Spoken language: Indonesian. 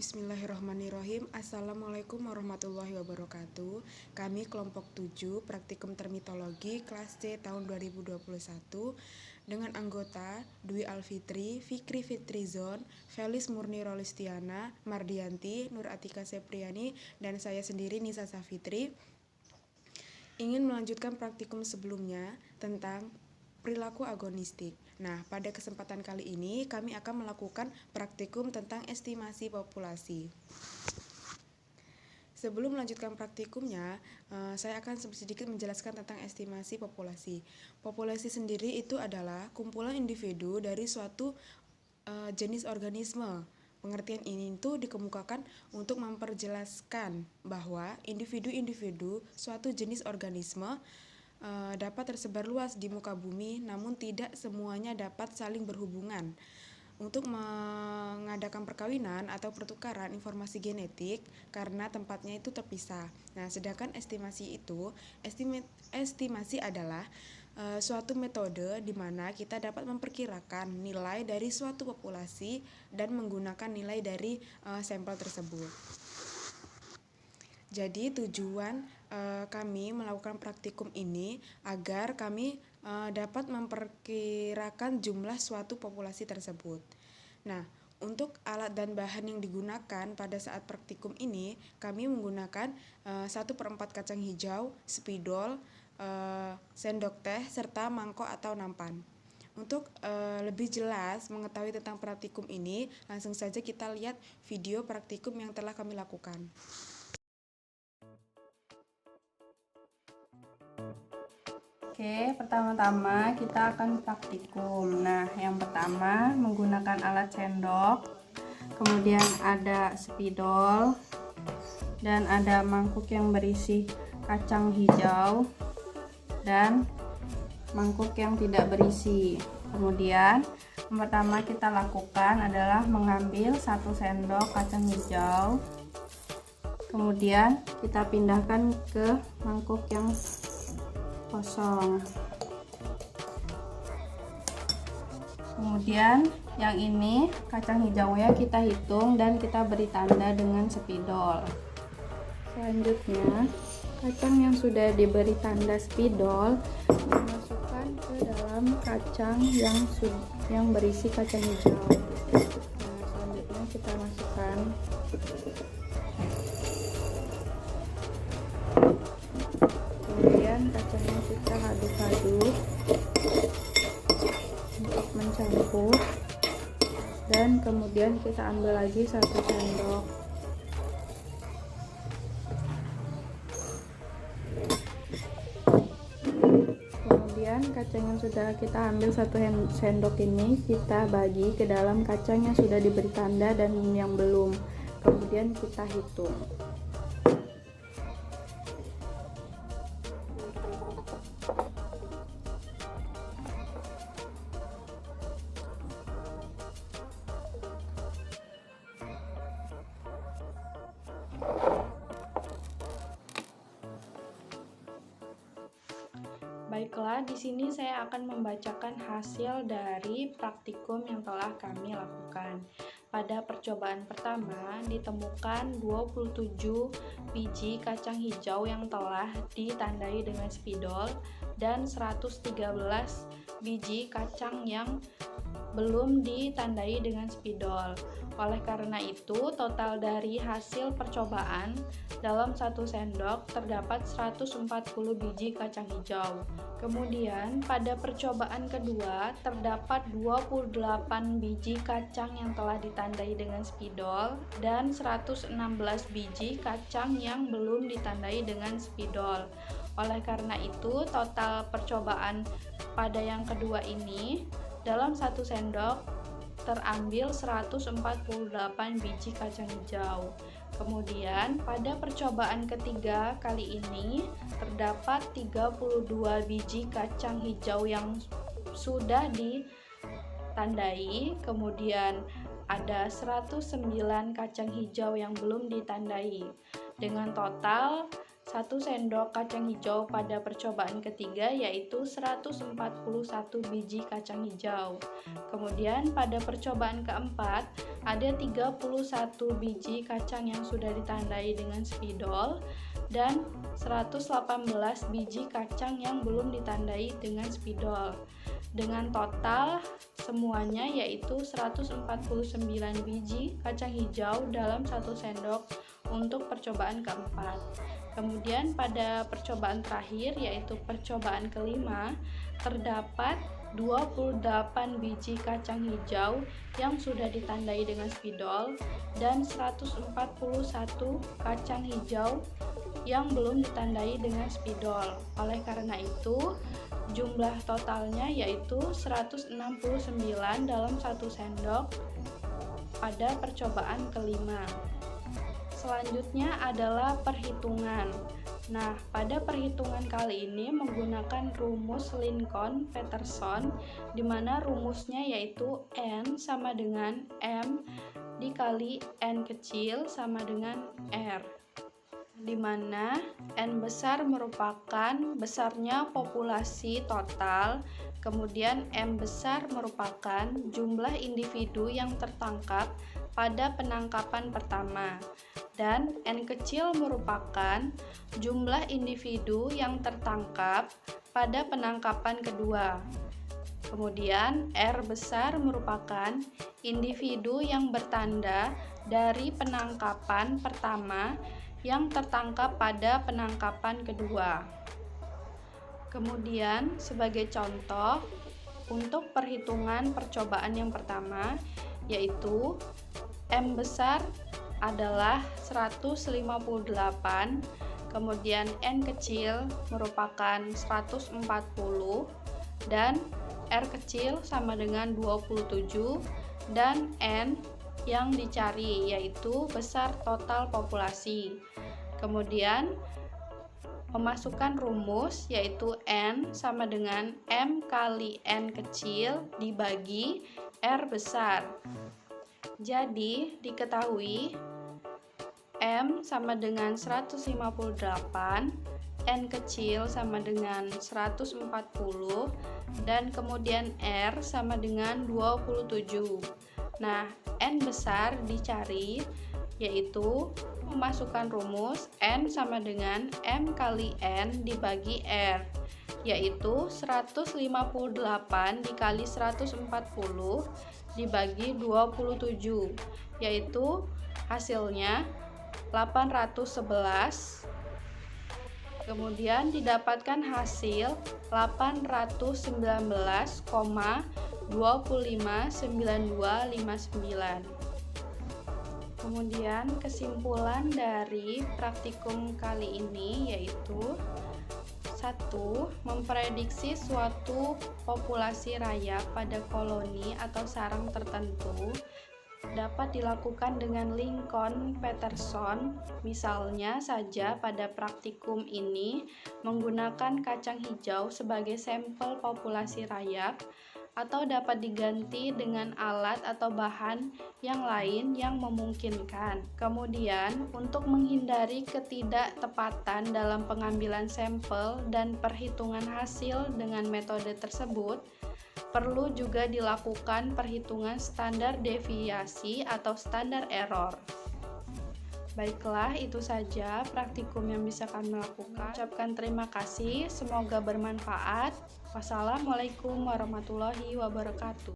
Bismillahirrahmanirrahim. Assalamualaikum warahmatullahi wabarakatuh. Kami kelompok 7 praktikum termitologi kelas C tahun 2021 dengan anggota Dwi Alfitri, Fikri Fitrizon, Felis Murni Rolistiana, Mardianti, Nur Atika Sepriani, dan saya sendiri Nisa Safitri ingin melanjutkan praktikum sebelumnya tentang perilaku agonistik. Nah, pada kesempatan kali ini kami akan melakukan praktikum tentang estimasi populasi. Sebelum melanjutkan praktikumnya, saya akan sedikit menjelaskan tentang estimasi populasi. Populasi sendiri itu adalah kumpulan individu dari suatu jenis organisme. Pengertian ini itu dikemukakan untuk memperjelaskan bahwa individu-individu suatu jenis organisme dapat tersebar luas di muka bumi, namun tidak semuanya dapat saling berhubungan. Untuk mengadakan perkawinan atau pertukaran informasi genetik karena tempatnya itu terpisah. Nah, sedangkan estimasi adalah suatu metode di mana kita dapat memperkirakan nilai dari suatu populasi dan menggunakan nilai dari sampel tersebut. Jadi tujuan kami melakukan praktikum ini agar kami dapat memperkirakan jumlah suatu populasi tersebut. Nah, untuk alat dan bahan yang digunakan pada saat praktikum ini, kami menggunakan 1/4 kacang hijau, spidol, sendok teh, serta mangkok atau nampan. Untuk lebih jelas mengetahui tentang praktikum ini, langsung saja kita lihat video praktikum yang telah kami lakukan. Oke, pertama-tama kita akan praktikum. Nah, yang pertama menggunakan alat sendok, kemudian ada spidol, dan ada mangkuk yang berisi kacang hijau, dan mangkuk yang tidak berisi. Kemudian, yang pertama kita lakukan adalah mengambil 1 sendok kacang hijau, kemudian kita pindahkan ke mangkuk yang kosong. Kemudian yang ini kacang hijaunya kita hitung dan kita beri tanda dengan spidol. Selanjutnya kacang yang sudah diberi tanda spidol dimasukkan ke dalam kacang yang berisi kacang hijau. Nah, selanjutnya kita masukkan kacangnya kita aduk-aduk untuk mencampur, dan kemudian kita ambil lagi 1 sendok. Kemudian kacang yang sudah kita ambil 1 sendok ini kita bagi ke dalam kacang yang sudah diberi tanda dan yang belum, kemudian kita hitung. Baiklah, di sini saya akan membacakan hasil dari praktikum yang telah kami lakukan. Pada percobaan pertama, ditemukan 27 biji kacang hijau yang telah ditandai dengan spidol dan 113 biji kacang yang belum ditandai dengan spidol. Oleh karena itu, total dari hasil percobaan dalam 1 sendok terdapat 140 biji kacang hijau. Kemudian, pada percobaan kedua terdapat 28 biji kacang yang telah ditandai dengan spidol dan 116 biji kacang yang belum ditandai dengan spidol. Oleh karena itu, total percobaan pada yang kedua ini dalam 1 sendok terambil 148 biji kacang hijau. Kemudian pada percobaan ketiga kali ini terdapat 32 biji kacang hijau yang sudah ditandai, kemudian ada 109 kacang hijau yang belum ditandai. Dengan total 1 sendok kacang hijau pada percobaan ketiga, yaitu 141 biji kacang hijau. Kemudian pada percobaan keempat ada 31 biji kacang yang sudah ditandai dengan spidol dan 118 biji kacang yang belum ditandai dengan spidol. Dengan total semuanya yaitu 149 biji kacang hijau dalam 1 sendok untuk percobaan keempat. Kemudian pada percobaan terakhir yaitu percobaan kelima terdapat 28 biji kacang hijau yang sudah ditandai dengan spidol dan 141 kacang hijau yang belum ditandai dengan spidol. Oleh karena itu, jumlah totalnya yaitu 169 dalam 1 sendok pada percobaan kelima. Selanjutnya adalah perhitungan. Nah, pada perhitungan kali ini menggunakan rumus Lincoln-Peterson, di mana rumusnya yaitu N sama dengan M dikali N kecil sama dengan R, di mana N besar merupakan besarnya populasi total, kemudian M besar merupakan jumlah individu yang tertangkap pada penangkapan pertama, dan N kecil merupakan jumlah individu yang tertangkap pada penangkapan kedua. Kemudian R besar merupakan individu yang bertanda dari penangkapan pertama yang tertangkap pada penangkapan kedua. Kemudian sebagai contoh untuk perhitungan percobaan yang pertama yaitu M besar adalah 158, kemudian N kecil merupakan 140 dan R kecil sama dengan 27 dan N yang dicari yaitu besar total populasi. Kemudian memasukkan rumus yaitu N sama dengan M kali N kecil dibagi R besar. Jadi diketahui M sama dengan 158, N kecil sama dengan 140, dan kemudian R sama dengan 27. Nah, N besar dicari yaitu memasukkan rumus N sama dengan M kali N dibagi R, yaitu 158 dikali 140 dibagi 27, yaitu hasilnya 811. Kemudian didapatkan hasil 819,259259. Kemudian kesimpulan dari praktikum kali ini yaitu 1. Memprediksi suatu populasi rayap pada koloni atau sarang tertentu dapat dilakukan dengan Lincoln-Peterson. Misalnya saja pada praktikum ini menggunakan kacang hijau sebagai sampel populasi rayap, atau dapat diganti dengan alat atau bahan yang lain yang memungkinkan. Kemudian, untuk menghindari ketidaktepatan dalam pengambilan sampel dan perhitungan hasil dengan metode tersebut, perlu juga dilakukan perhitungan standar deviasi atau standar error. Baiklah, itu saja praktikum yang bisa kami lakukan. Ucapkan terima kasih, semoga bermanfaat. Wassalamualaikum warahmatullahi wabarakatuh.